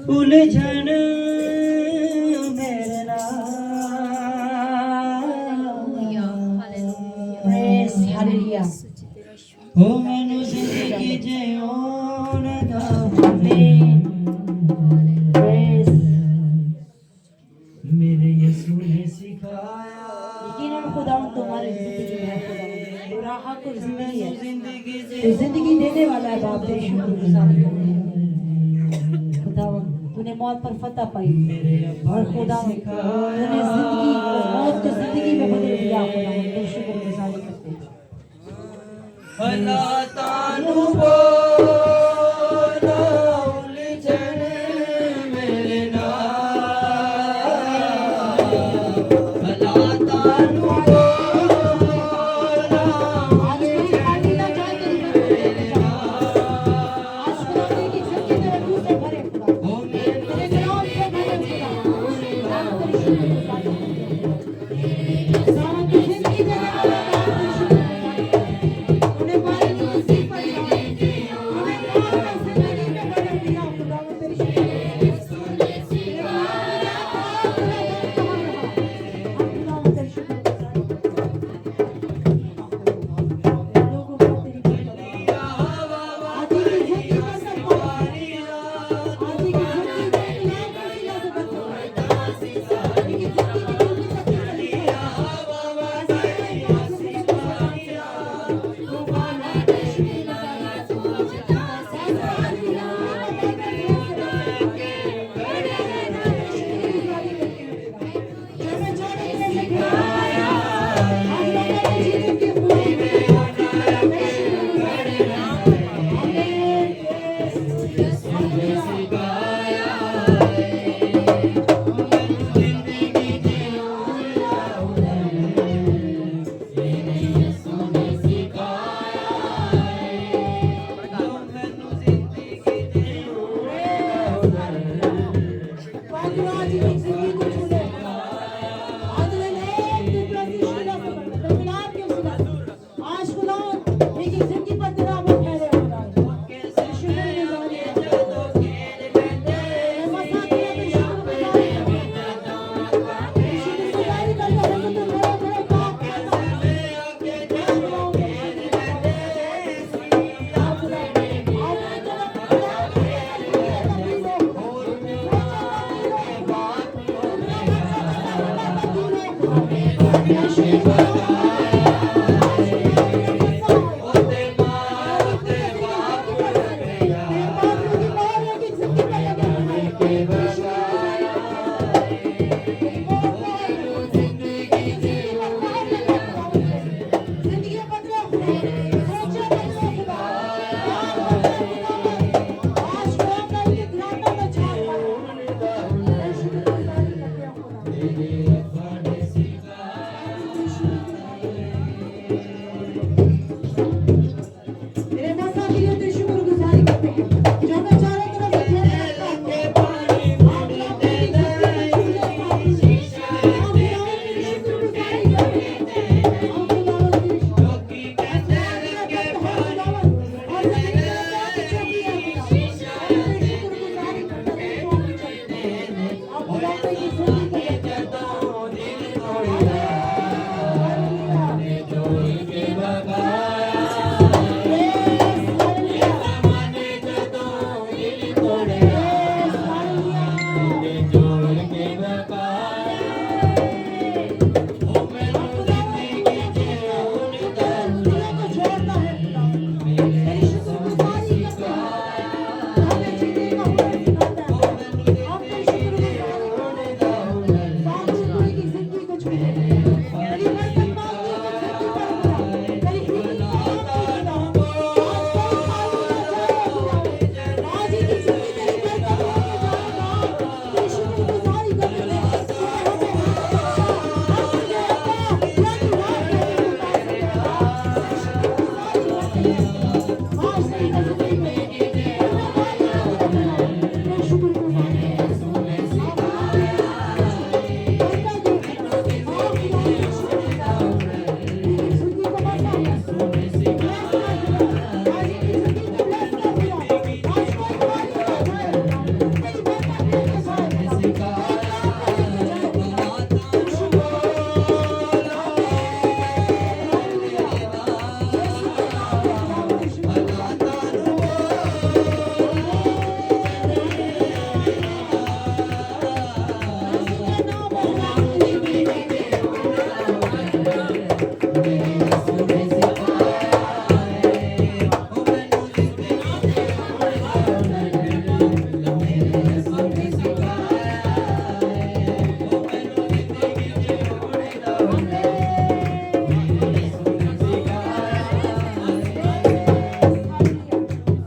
उलझन मेरे Praise, hallelujah. हो मैनू जिंदगी जियोन दा Amen. Praise. मेरे यीशु ने सिखाया यकीनन खुदावंद तुम्हारी जिंदगी में है खुदावंद। तू राह को जिंदगी है। जिंदगी तू जिंदगी देने वाला है बाप तेरे शुक्रगुजारी करते हैं। खुदावंद तूने मौत पर फतह पाई और खुदावंद तूने जिंदगी को मौत को जिंदगी में बदल दिया खुदावंद तेरे शुक्रगुजारी करते हैं। अल्लाह तानु